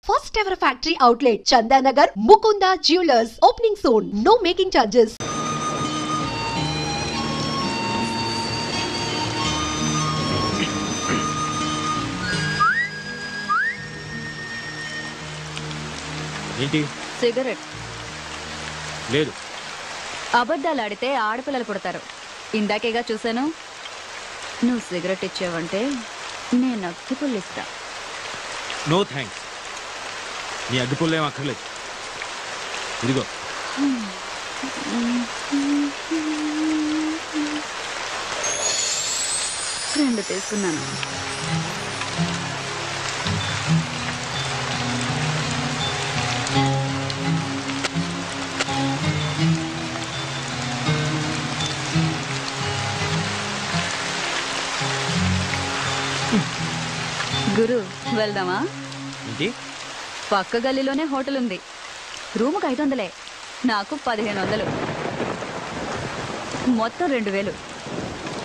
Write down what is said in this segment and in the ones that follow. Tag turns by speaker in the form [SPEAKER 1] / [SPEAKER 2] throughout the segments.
[SPEAKER 1] First ever factory outlet, Chandanagar, Mukunda Jewelers, opening soon. No making charges.
[SPEAKER 2] ఏంటి?
[SPEAKER 3] Cigarette.
[SPEAKER 2] లేదు.
[SPEAKER 3] అబద్ధాలు ఆడితే ఆడపిల్లలు పుడతారు. ఇందాకేగా చూశాను. నువ్వు సిగరెట్ ఇచ్చావంటే నేను అగ్గిపుల్లు ఇస్తా.
[SPEAKER 2] No thanks. నీ అగ్గిపుల్లేం అక్కర్లేదు. ఇదిగో.
[SPEAKER 3] రెండు తీసుకున్నాను. గురు వెళ్దామా?
[SPEAKER 2] ఏంటి?
[SPEAKER 3] పక్క గల్లీలోనే హోటల్ ఉంది. రూముకు 500, నాకు 1500, మొత్తం 2000.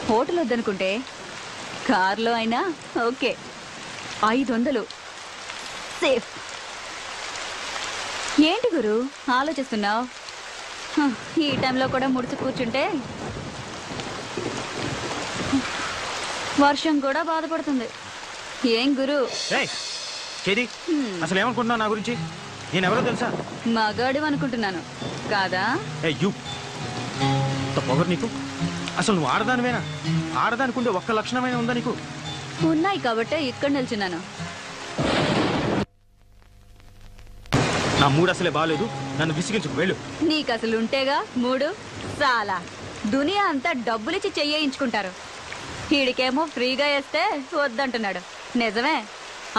[SPEAKER 3] హోటల్ వద్దనుకుంటే కార్లో అయినా ఓకే. 500 సేఫ్. ఏంటి గురు ఆలోచిస్తున్నావు? ఈ టైంలో కూడా ముడిచి కూర్చుంటే వర్షం కూడా బాధపడుతుంది. ఏం గురు?
[SPEAKER 2] అసలు ఏమనుకుంటున్నావు నా గురించి? నేను ఎవరో తెలుసా?
[SPEAKER 3] మగాడు అనుకుంటున్నాను కాదా?
[SPEAKER 2] పొగరు నీకు. అసలు నువ్వు ఆడదానివేనా? ఆడదానికుంటే ఒక్క లక్షణమైన ఉందా నీకు?
[SPEAKER 3] ఉన్నాయి కాబట్టే ఇక్కడ నిల్చున్నాను.
[SPEAKER 2] నా మూడు అసలే బాగాలేదు. నన్ను విసిగించుకు వెళ్ళు.
[SPEAKER 3] నీకు అసలు ఉంటేగా మూడు. చాలా దునియా అంతా డబ్బులిచ్చి చెయ్యించుకుంటారు. వీడికేమో ఫ్రీగా వేస్తే వద్దంటున్నాడు. నిజమే,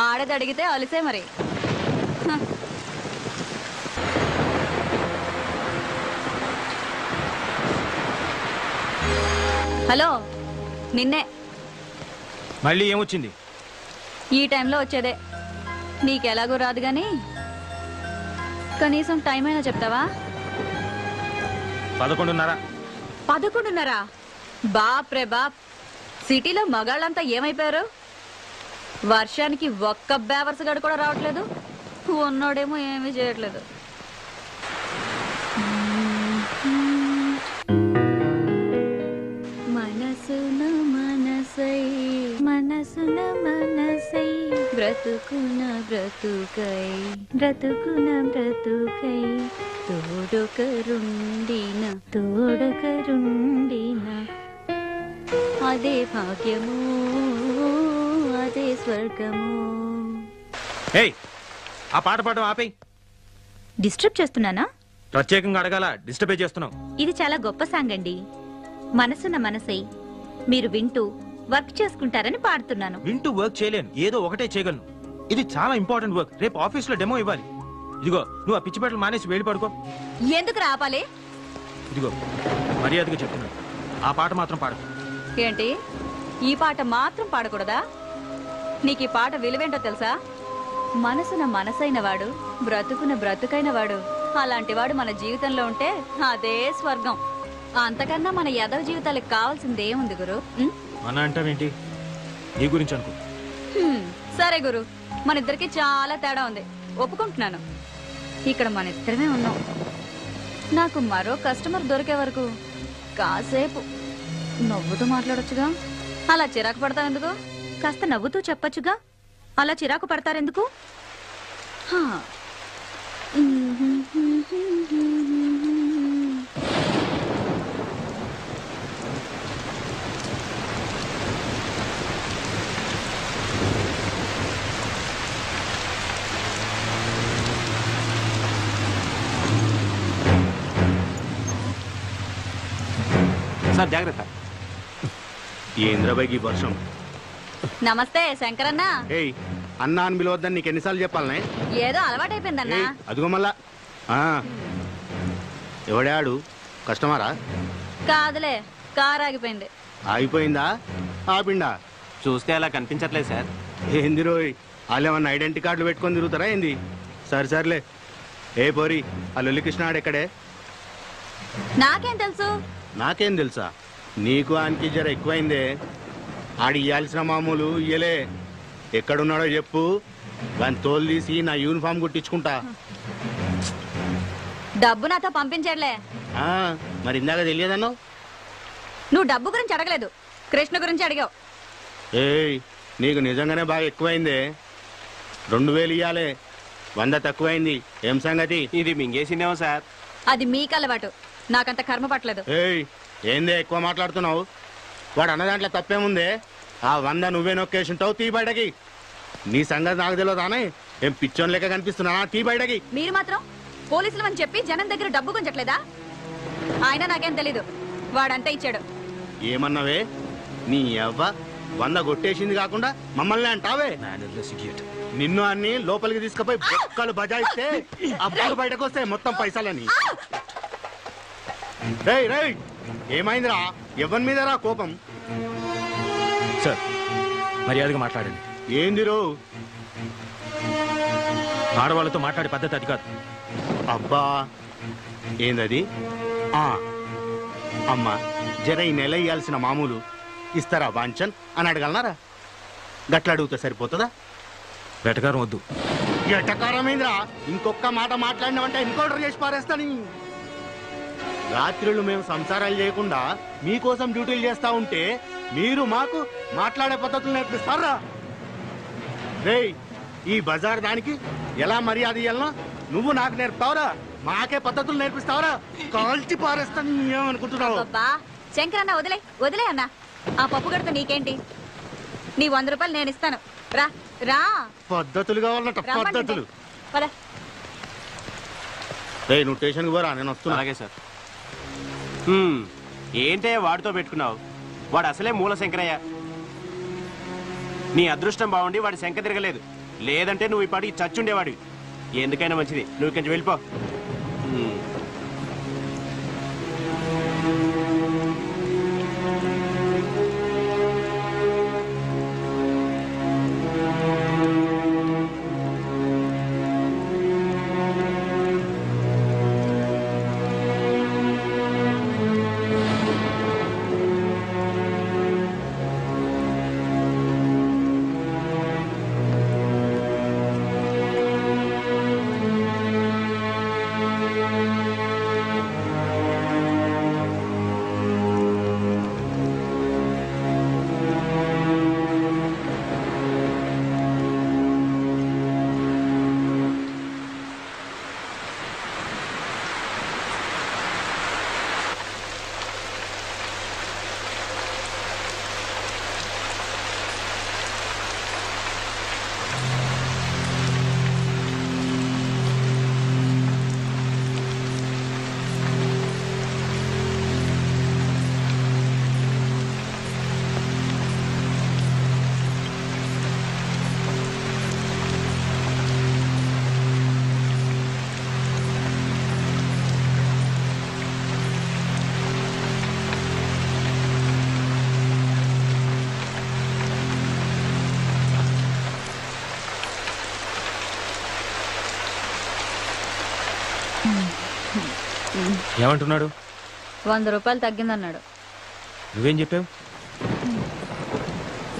[SPEAKER 3] ఆడది అడిగితే అలిసే మరి. హలో, నిన్నే.
[SPEAKER 2] మళ్ళీ ఏమొచ్చింది?
[SPEAKER 3] ఈ టైంలో వచ్చేదే. నీకెలాగో రాదు గాని కనీసం టైం అయినా చెప్తావా?
[SPEAKER 2] 11:30.
[SPEAKER 3] 11:30? బాప్ రే బాప్. సిటీలో మగాళ్ళంతా ఏమైపోయారు? వర్షానికి ఒక్క బేవర్స్ గడు కూడా రావట్లేదు. ఉన్నోడేమో ఏమీ చేయట్లేదు. మనసున మనసై మనసున మనసై బ్రతుకున బ్రతుకై బ్రతుకున బ్రతుకై తోడొకరుండిన తోడొకరుండిన అదే భాగ్యము అదే స్వర్గము.
[SPEAKER 2] ఆ పాట పాడడం ఆపేయ్.
[SPEAKER 4] డిస్టర్బ్ చేస్తున్నానా?
[SPEAKER 2] ప్రత్యేకంగా అడగాల? డిస్టర్బే చేస్తున్నావు.
[SPEAKER 4] ఇది చాలా గొప్ప సాంగ్ అండి. మనసున్న మనసై మీరు వింటూ వర్క్ చేసుకుంటారని పాడుతున్నాను.
[SPEAKER 2] వింటూ వర్క్ చేయలేను, ఏదో ఒకటే చేయగలను. ఇది చాలా ఇంపార్టెంట్ వర్క్. రేపు ఆఫీస్ లో డెమో ఇవ్వాలి. ఇదిగో, నువ్వు ఆ పిచ్చి పెట్టలు మానేసి వెళ్ళి పడుకో.
[SPEAKER 3] ఎందుకు రాపాలి?
[SPEAKER 2] ఇదిగో మర్యాదగా చెప్తున్నాను, ఆ పాట మాత్రం పాడకు.
[SPEAKER 3] ఏంటి? ఈ పాట మాత్రం పాడకూడదా? నీకు ఈ పాట విలువేంటో తెలుసా? మనసున మనసైన వాడు బ్రతుకున బ్రతుకైన వాడు. అలాంటి వాడు మన జీవితంలో ఉంటే అదే స్వర్గం. అంతకన్నా మన యదవ జీవితాలకు కావాల్సిందేముంది గురు?
[SPEAKER 2] మన అంటావేంటి? నీ గురించి అనుకో.
[SPEAKER 3] సరే గురు, మన ఇద్దరికి చాలా తేడా ఉంది, ఒప్పుకుంటున్నాను. ఇక్కడ మన ఇద్దరమే ఉన్నాం. నాకు మరో కస్టమర్ దొరికే వరకు కాసేపు నవ్వుతూ మాట్లాడొచ్చుగా. అలా చిరాకు పడతావు ఎందుకు?
[SPEAKER 4] కాస్త నవ్వుతూ చెప్పొచ్చుగా. అలా చిరాకు పడతారెందుకు?
[SPEAKER 2] సార్ జాగ్రత్త. ఏంద్రబాయికి వర్షం.
[SPEAKER 3] నమస్తే శంకరన్న.
[SPEAKER 5] అన్నా అని పిలవద్దని నీకు ఎన్నిసార్లు చెప్పాలనే?
[SPEAKER 3] ఏదో అలవాటైపోయిందన్నా.
[SPEAKER 5] అదిగో మళ్ళా ఎవడాడు? కస్టమరా?
[SPEAKER 3] కాదులే, కారు ఆగిపోయింది.
[SPEAKER 5] ఆగిపోయిందా? ఆపిండా?
[SPEAKER 2] చూస్తే అలా కనిపించట్లేదు సార్.
[SPEAKER 5] ఏంది రోయ్, వాళ్ళు ఏమన్నా ఐడెంటిటీ కార్డులు పెట్టుకొని తిరుగుతారా ఏంది? సర్లే. ఏ పోరి, ఆ లొల్లికృష్ణ ఆడెక్కడే?
[SPEAKER 3] నాకేం తెలుసు?
[SPEAKER 5] నాకేం తెలుసా? నీకు ఆయనకి జర ఎక్కువైందే. ఆడి ఇయ్యాల్సిన మామూలు ఇయ్యలే. ఎక్కడున్నాడో చెప్పు, వాని తోలు తీసి నా యూనిఫామ్ కుట్టించుకుంటా.
[SPEAKER 3] డబ్బు నాతో పంపించాడులే.
[SPEAKER 5] ఆ, మరి ఇందాక తెలియదన్నావు.
[SPEAKER 3] నువ్వు డబ్బు గురించి అడగలేదు, కృష్ణ గురించి అడిగావు.
[SPEAKER 5] ఏయ్, నీకు నిజంగానే బాగా ఎక్కువైందే. 2000 ఇయ్యాలే, 100 తక్కువైంది. ఏం సంగతి?
[SPEAKER 6] ఇది మింగేసిందేమో సార్.
[SPEAKER 3] అది మీకు అలవాటు, నాకంత కర్మ పట్టలేదు.
[SPEAKER 5] ఏయ్, ఏందే ఎక్కువ మాట్లాడుతున్నావు? వాడు అన్న దాంట్లో తప్పేముందే? ఆ 100 నువ్వే నొక్కేసింటావు. తీ బయటకి. నీ సంగతి నాకు తెలియదానే? ఏం పిచ్చోన్ లెక్క కనిపిస్తున్నానా? తీ బయటకి.
[SPEAKER 3] మీరు మాత్రం పోలీసులు అని చెప్పి జనం దగ్గర డబ్బు గుంజట్లేదా? ఆయన నాకేం తెలీదు, వాడంతా ఇచ్చాడు.
[SPEAKER 5] ఏమన్నావే? నీ అవ్వ 100 కొట్టేసింది కాకుండా మమ్మల్ని అంటావే? నిన్ను అన్ని లోపలికి తీసుకుపోయి బొక్కలు బజాయిస్తే అప్పుడు బయటకు వస్తాయి మొత్తం పైసలని. రేయ్ రేయ్, ఏమైందిరా? ఎవరి మీద రా కోపం?
[SPEAKER 2] సార్, మర్యాదగా మాట్లాడండి.
[SPEAKER 5] ఏందిరో?
[SPEAKER 2] ఆడవాళ్ళతో మాట్లాడే పద్ధతి అది కాదు.
[SPEAKER 5] అబ్బా, ఏందది? అమ్మా, జర ఈ నెల ఇయ్యాల్సిన మామూలు ఇస్తారా వాంచన్ అని అడగలనారా? గట్ల అడుగుతా సరిపోతుందా?
[SPEAKER 2] వెటకారం వద్దు.
[SPEAKER 5] ఎటకారమైందిరా? ఇంకొక మాట మాట్లాడినామంటే ఎన్కౌంటర్ చేసి పారేస్తాని. రాత్రులు మేము సంసారాలు చేయకుండా మీకోసం డ్యూటీలు చేస్తా ఉంటే మీరు మాకు మాట్లాడే పద్ధతులు నేర్పిస్తారా? రేయ్, ఈ బజార్ దానికి ఎలా మర్యాద ఇయ్యాలనో నువ్వు నాకు నేర్పుతావురా? మాకే పద్ధతులు నేర్పిస్తావరా? కాల్చి పారేస్తాను. ఏమనుకుంటున్నావు?
[SPEAKER 3] అబ్బా శంకరన్న, వదిలే వదిలే అన్న. ఆ పప్పు గడత నీకేంటి? నీ 100 రూపాయలు నేను ఇస్తాను. రా రా.
[SPEAKER 5] పద్ధతులు కావాలన్నట, పద్ధతులు.
[SPEAKER 3] పద.
[SPEAKER 5] రేయ్, నువ్వు స్టేషన్కి పోరా, నేను వస్తున్నా.
[SPEAKER 6] అలాగే సార్. ఏంటే వాడితో పెట్టుకున్నావు? వాడు అసలే మూల శంకరయ్య. నీ అదృష్టం బాగుండి వాడి శంక తిరగలేదు, లేదంటే నువ్వు ఈ పాటికి చచ్చుండేవాడివి. ఎందుకైనా మంచిది, నువ్వు కొంచెం వెళ్ళిపో.
[SPEAKER 2] ఏమంటున్నాడు?
[SPEAKER 3] 100 రూపాయలు తగ్గిందన్నాడు.
[SPEAKER 2] నువ్వేం చెప్పావు?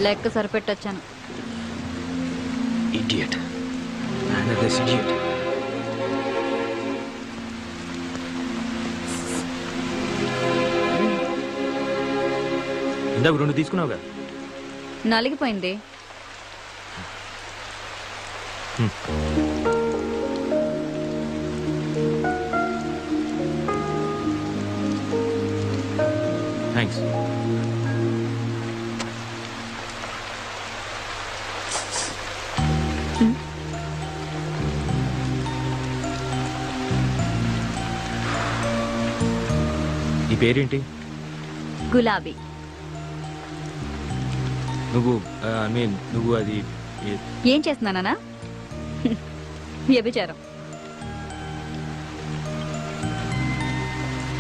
[SPEAKER 3] లెక్క సరిపెట్టొచ్చాను.
[SPEAKER 2] ఇడియట్. Another idiot. ఇందాక 2 తీసుకున్నావుగా?
[SPEAKER 3] నలిగిపోయింది.
[SPEAKER 2] థ్యాంక్స్. నీ పేరేంటి?
[SPEAKER 3] గులాబీ.
[SPEAKER 2] నువ్వు నువ్వు అది
[SPEAKER 3] ఏం చేస్తున్నానా? వ్యభిచారం.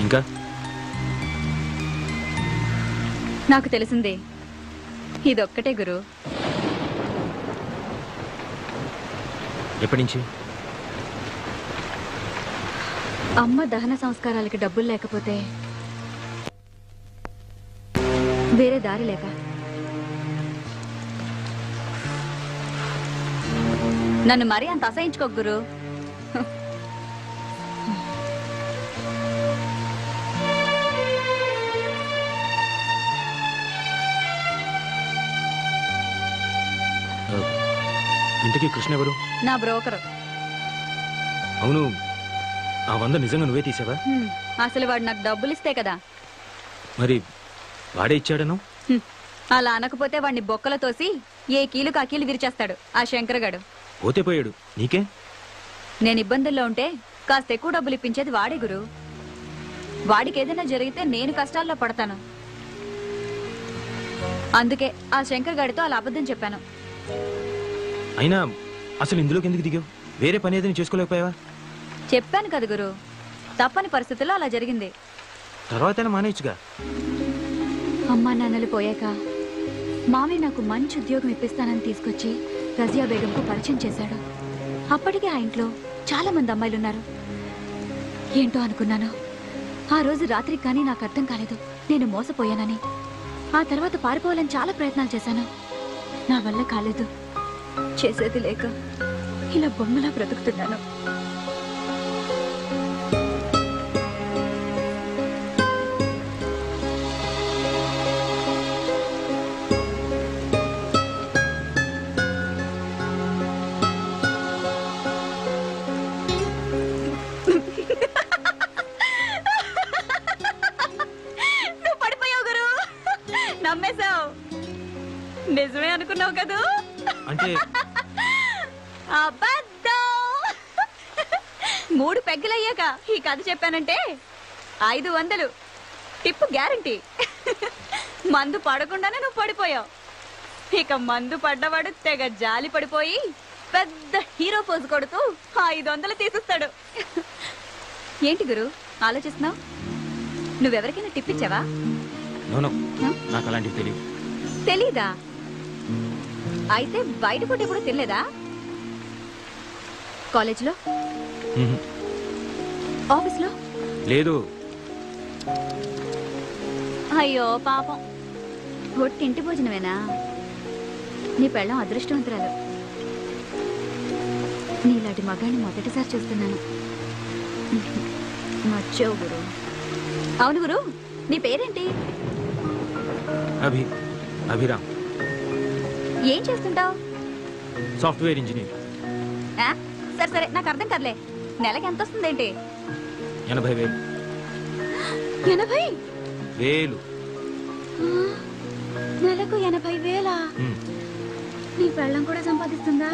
[SPEAKER 2] ఇంకా
[SPEAKER 3] నాకు తెలిసిందే ఇదొక్కటే గురు.
[SPEAKER 2] ఎప్పటి నుంచి?
[SPEAKER 3] అమ్మ దహన సంస్కారాలకి డబ్బులు లేకపోతే వేరే దారి లేక నన్ను మరీ అంత అసహించుకోకు గురు.
[SPEAKER 2] ఇంతకీ కృష్ణ ఎవరు?
[SPEAKER 3] నా బ్రోకరు.
[SPEAKER 2] అవును, ఆ 100 నిజంగా నువ్వే తీసావా?
[SPEAKER 3] అసలు వాడు నాకు డబ్బులు ఇస్తే కదా.
[SPEAKER 2] మరి వాడే ఇచ్చాడను?
[SPEAKER 3] అలా అనకపోతే వాడిని బొక్కలు తోసి ఏ కీలుకు ఆ కీలు విరిచేస్తాడు ఆ శంకరగాడు.
[SPEAKER 2] పోతే పోయాడు, నీకే?
[SPEAKER 3] నేను ఇబ్బందుల్లో ఉంటే కాస్త ఎక్కువ డబ్బులు ఇప్పించేది వాడే గురు. వాడికి ఏదైనా జరిగితే నేను కష్టాల్లో పడతాను. అందుకే ఆ శంకర్ గాడితో అలా అబద్ధం చెప్పాను.
[SPEAKER 2] అయినా అసలు ఇందులోకి ఎందుకు దిగావు? వేరే పని ఏదైనా చేసుకోలేకపోయావా?
[SPEAKER 3] చెప్పాను కదా గురు, తప్పని పరిస్థితుల్లో అలా జరిగింది.
[SPEAKER 2] తర్వాత మానేయచ్చుగా.
[SPEAKER 3] అమ్మా నాన్నలు పోయాక మామయ్య నాకు మంచి ఉద్యోగం ఇప్పిస్తానని తీసుకొచ్చి రజియా బేగంకు పరిచయం చేశాడు. అప్పటికే ఆ ఇంట్లో చాలా మంది అమ్మాయిలున్నారు. ఏంటో అనుకున్నాను. ఆ రోజు రాత్రికి కానీ నాకు అర్థం కాలేదు నేను మోసపోయానని. ఆ తర్వాత పారిపోవాలని చాలా ప్రయత్నాలు చేశాను. నా వల్ల కాలేదు. చేసేది లేక ఇలా బొమ్మలా బ్రతుకుతున్నాను. నువ్వు పడిపోయావు గురు. నమ్మేశావు. నిజమే అనుకున్నావు కదా?
[SPEAKER 2] అంటే
[SPEAKER 3] అబద్ధం. 3 పెగ్గలయ్యాక ఈ కథ చెప్పానంటే 500 టిప్పు గ్యారంటీ. మందు పడకుండానే నువ్వు పడిపోయావు. ఇక మందు పడ్డవాడు తెగ జాలి పడిపోయి పెద్ద హీరో పోజు కొడుతూ 500 తీసిస్తాడు. ఏంటి గురు ఆలోచిస్తున్నావు? నువ్వెవరికైనా టిప్ ఇచ్చావా?
[SPEAKER 2] నోనో, నాకు అలాంటివి తెలియదు.
[SPEAKER 3] తెలీదా? అయితే బయట పూట ఎప్పుడు తినలేదా? కాలేజీలో, ఆఫీస్లో?
[SPEAKER 2] లేదు.
[SPEAKER 3] అయ్యో పాపం. ఒట్టింటి భోజనమేనా? నీ పెళ్ళం అదృష్టవంతురాలు. నీలాంటి మగాన్ని మొదటిసారి చూస్తున్నాను. మర్చావు గురు. అవును గురు, నీ పేరేంటి?
[SPEAKER 2] అభిరామ్.
[SPEAKER 3] ఏం చేస్తుంటావు?
[SPEAKER 2] Software engineer.
[SPEAKER 3] సరే సరే, నాకు అర్థం కదలే. నెలకి ఎంత వస్తుందేంటి?
[SPEAKER 2] 80,000.
[SPEAKER 3] 80,000? నెలకు 80,000? నీ పెళ్ళం కూడా సంపాదిస్తుందా?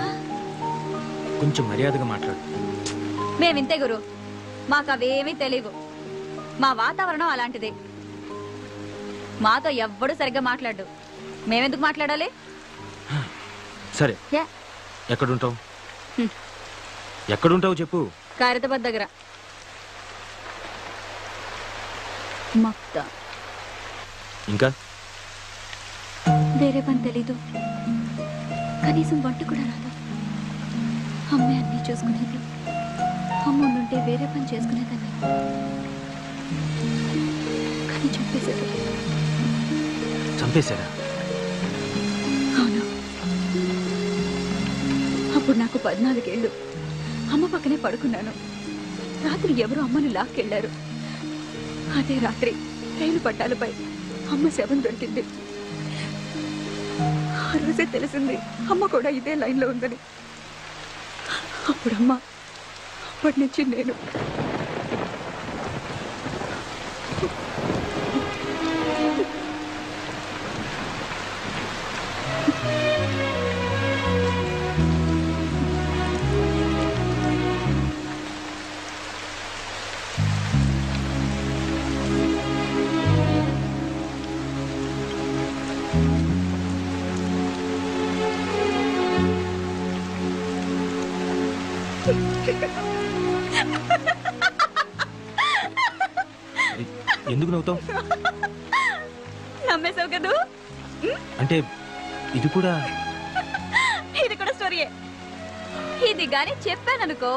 [SPEAKER 2] కొంచెం మర్యాదగా మాట్లాడు.
[SPEAKER 3] మేమింతే గురు, మాకు అవేమీ తెలియవు. మా వాతావరణం అలాంటిది. మాతో ఎవ్వడు సరిగ్గా మాట్లాడు. మేమెందుకు మాట్లాడాలి?
[SPEAKER 2] సరే, ఎక్కడుంటావు? ఎక్కడుంటావు చెప్పు.
[SPEAKER 3] ఖైరతాబాద్ దగ్గర. మక్తా.
[SPEAKER 2] ఇంకా
[SPEAKER 3] వేరే పని తెలీదు. కనీసం వంట కూడా రాదు. అమ్మే అన్నీ చూసుకునేది. అమ్మ ఉండుంటే వేరే పని చేసుకునేదాన్ని. కానీ
[SPEAKER 2] చంపేశారా?
[SPEAKER 3] అవును. అప్పుడు నాకు 14 ఏళ్ళు. అమ్మ పక్కనే పడుకున్నాను. రాత్రి ఎవరో అమ్మను లాక్కెళ్లారు. అదే రాత్రి రైలు పట్టాలపై అమ్మ శవం దొరికింది. ఆ రోజే తెలిసింది అమ్మ కూడా ఇదే లైన్లో ఉందని. అప్పుడమ్మ, అప్పటి నుంచి నేను.
[SPEAKER 2] ఎందుకు నవ్వుతావు?
[SPEAKER 3] నమ్మేశావు కదూ?
[SPEAKER 2] అంటే ఇది కూడా
[SPEAKER 3] స్టోరీయే. ఇది గాని చెప్పాననుకో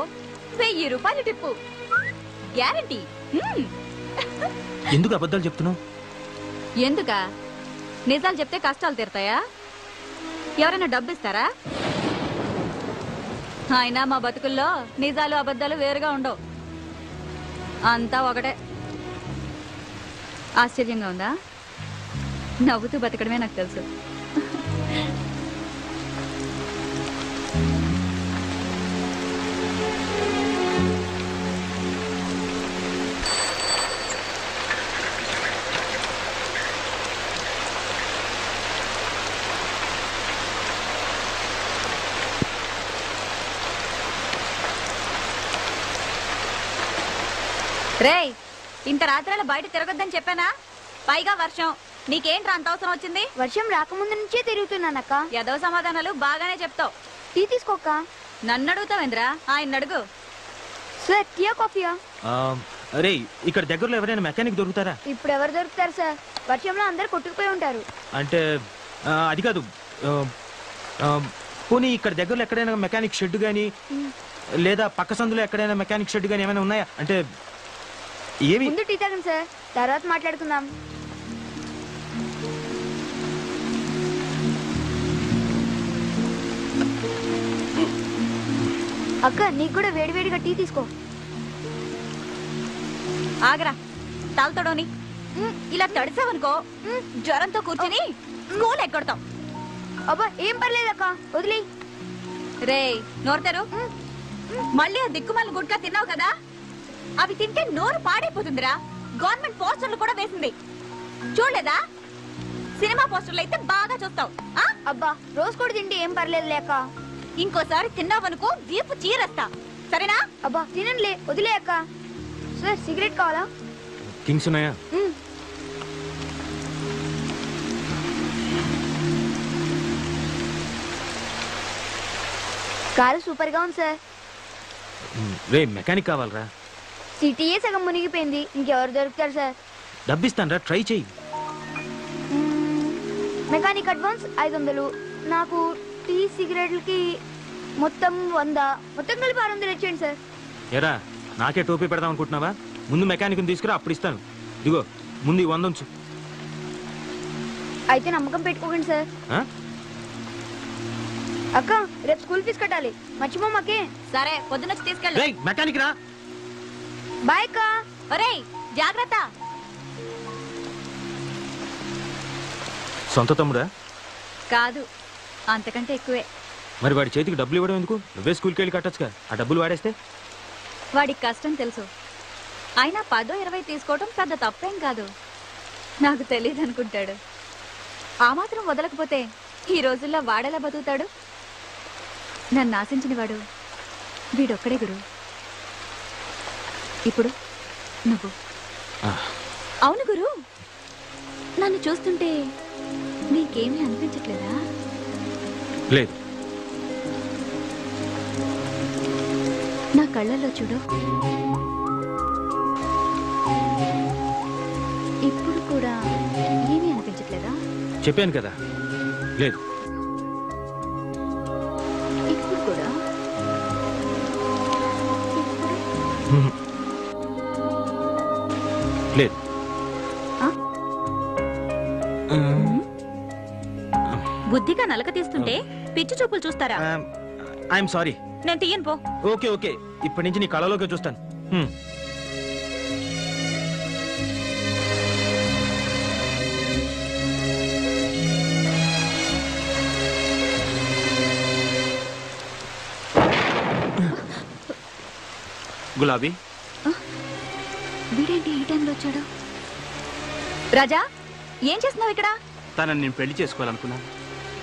[SPEAKER 3] 1000 రూపాయలు టిప్పు గ్యారంటీ.
[SPEAKER 2] ఎందుకు అబద్ధాలు చెప్తున్నావు?
[SPEAKER 3] ఎందుకా? నిజాలు చెప్తే కష్టాలు తీరుతాయా? ఎవరైనా డబ్బు ఇస్తారా? అయినా మా బతుకుల్లో నిజాలు అబద్ధాలు వేరుగా ఉండవు, అంతా ఒకటే. ఆశ్చర్యంగా ఉందా? నవ్వుతూ బతకడమే నాకు తెలుసు. రేయ్, ఇంత రాత్రాల బయట తిరగొద్దని చెప్పానా? పైగా వర్షం, నీకేంట్రా అంత అవసరం వచ్చింది?
[SPEAKER 7] వర్షం రాకముందు నుంచే తిరుగుతున్నానక్క.
[SPEAKER 3] ఏదో సమాధానాలు బాగానే చెప్తావు.
[SPEAKER 7] టీ తీసుకోక్క.
[SPEAKER 3] నన్ను అడుగుతావేంద్రా? ఆయన అడుగు.
[SPEAKER 7] సార్ టీయా కాఫీయా?
[SPEAKER 2] అరే, ఇక్కడ దగ్గరలో ఎవరైనా మెకానిక్ దొరుకుతారా?
[SPEAKER 7] ఇప్పుడు ఎవరు దొరుకుతారు సార్? వర్షంలో అందరు కొట్టుకుపోయి ఉంటారు.
[SPEAKER 2] అంటే అది కాదు, పోనీ ఇక్కడ దగ్గరలో ఎక్కడైనా మెకానిక్ షెడ్ గానీ లేదా పక్క సందులో ఎక్కడైనా మెకానిక్ షెడ్ గానీ ఏమైనా ఉన్నాయా? అంటే ఏమి?
[SPEAKER 7] ముందు టీ తాగండి సార్, తర్వాత మాట్లాడుకుందాం. అక్క, నీకు కూడా వేడివేడిగా టీ తీసుకో.
[SPEAKER 3] ఆగరా, తాగుతాడోని ఇలా తడిసావనుకో జ్వరంతో కూర్చుని స్కూల్ ఎక్కడతాం.
[SPEAKER 7] అబ్బా ఏం పర్లేదక్క, వదిలే.
[SPEAKER 3] రేయ్, నోరుతారు. మళ్ళీ ఆ దిక్కుమాల గుడ్కా తిన్నావు కదా, అవి తింటే నోరు పాడైపోతుందిరా. గవర్నమెంట్ పోస్టర్లు కూడా వేసింది, చూడలేదా? సినిమా పోస్టర్లు అయితే బాగా చూస్తావు.
[SPEAKER 7] అబ్బా రోజు కూడా తింటే ఏం పర్లేదు లేక.
[SPEAKER 3] ఇంకోసారి తిన్నావనుకో వీపు చీరేస్తా, సరేనా?
[SPEAKER 7] అబ్బా తినండిలే, వదిలే అక్క. సార్ సిగరెట్ కావాలా?
[SPEAKER 2] కింగ్స్ ఉన్నాయా?
[SPEAKER 7] కారు సూపర్ గా ఉంది సార్.
[SPEAKER 2] రే, మెకానిక్ కావాలరా?
[SPEAKER 7] సిటీయే సగం మునిగిపోయింది, ఇంకెవరు దొరుకుతారు సార్?
[SPEAKER 2] డబ్బిస్తాను రా, ట్రై చెయ్యి.
[SPEAKER 7] మెకానిక్ అడ్వాన్స్ 500, నాకు టీ సిగరెట్లకి మొత్తం 100, మొత్తం కలిపి 600 ఇచ్చేయండి సార్.
[SPEAKER 2] ఎరా, నాకే టోపీ పెడదాం అనుకుంటున్నావా? ముందు మెకానిక్ తీసుకురా, అప్పుడు ఇస్తాను. ఇదిగో ముందు 100 ఉంచు.
[SPEAKER 7] అయితే నమ్మకం పెట్టుకోకండి సార్. అక్క, రేపు స్కూల్ ఫీజు కట్టాలి, మర్చిపోమాకే.
[SPEAKER 3] సరే, పొద్దునొచ్చి తీసుకెళ్ళి.
[SPEAKER 2] మెకానిక్ రా.
[SPEAKER 7] బాయ్ అక్క.
[SPEAKER 3] ఒరేయ్, జాగ్రత్త.
[SPEAKER 2] సొంత తమ్ముడా?
[SPEAKER 3] కాదు, అంతకంటే ఎక్కువే.
[SPEAKER 2] మరి వాడి చేతికి డబ్బులు ఇవ్వడం ఎందుకు? నువ్వే స్కూల్కి వెళ్ళి కట్టచ్చుగా, ఆ డబ్బులు వాడేస్తే.
[SPEAKER 3] వాడికి కష్టం తెలుసు, అయినా 10-20 తీసుకోవడం పెద్ద తప్పేం కాదు. నాకు తెలియదు అనుకుంటాడు. ఆ మాత్రం వదలకపోతే ఈ రోజుల్లో వాడేలా బతుకుతాడు? నన్ను ఆశించిన వాడు వీడొక్కడే గురు. ఇప్పుడు నువ్వు. అవును గురు, నన్ను చూస్తుంటే నీకేమీ అనిపించట్లేదా?
[SPEAKER 2] లేదు.
[SPEAKER 3] నా కళ్ళల్లో చూడు, ఇప్పుడు కూడా ఏమీ అనిపించట్లేదా?
[SPEAKER 2] చెప్పాను కదా, లేదు.
[SPEAKER 3] ఇప్పుడు కూడా?
[SPEAKER 2] లేదు.
[SPEAKER 4] బుద్ధిగా నలక తీస్తుంటే పిచ్చి చూపులు చూస్తారా?
[SPEAKER 2] I'm sorry.
[SPEAKER 4] నేను తీయను పో.
[SPEAKER 2] ఓకే ఓకే, ఇప్పటి నుంచి నీ కళలోకి చూస్తాను. గులాబీ,
[SPEAKER 3] వీడేంటి ఈ టైంలో వచ్చాడు? రాజా, ఏం చేస్తున్నావు ఇక్కడ?
[SPEAKER 6] తనని నేను పెళ్లి చేసుకోవాలనుకున్నాను.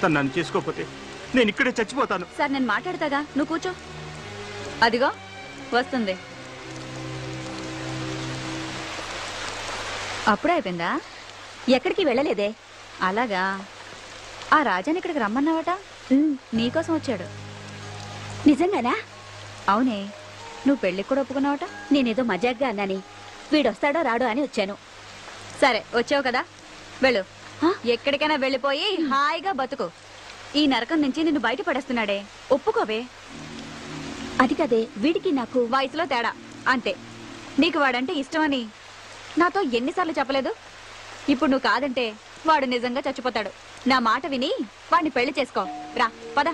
[SPEAKER 6] తను నన్ను చేసుకోకపోతే నేను ఇక్కడే చచ్చిపోతాను.
[SPEAKER 3] సార్, నేను మాట్లాడతాగా, నువ్వు కూర్చో. అదిగో వస్తుంది. అప్పుడే అయిపోయిందా? ఎక్కడికి వెళ్ళలేదే. అలాగా, ఆ రాజాని ఇక్కడికి రమ్మన్నావట? నీకోసం వచ్చాడు.
[SPEAKER 7] నిజంగానా?
[SPEAKER 3] అవునే, నువ్వు పెళ్ళికి కూడా ఒప్పుకున్నావట?
[SPEAKER 7] నేనేదో మజాగ్గా అన్నాని, వీడొస్తాడో రాడో అని వచ్చాను.
[SPEAKER 3] సరే, వచ్చావు కదా, వెళ్ళు. ఎక్కడికైనా వెళ్ళిపోయి హాయిగా బతుకు. ఈ నరకం నుంచి నిన్ను బయట పడేస్తున్నాడే, ఒప్పుకోవే.
[SPEAKER 7] అది కదే, వీడికి నాకు
[SPEAKER 3] వయసులో తేడా అంతే. నీకు వాడంటే ఇష్టమని నాతో ఎన్నిసార్లు చెప్పలేదు? ఇప్పుడు నువ్వు కాదంటే వాడు నిజంగా చచ్చిపోతాడు. నా మాట విని వాడిని పెళ్లి చేసుకో. రా, పద.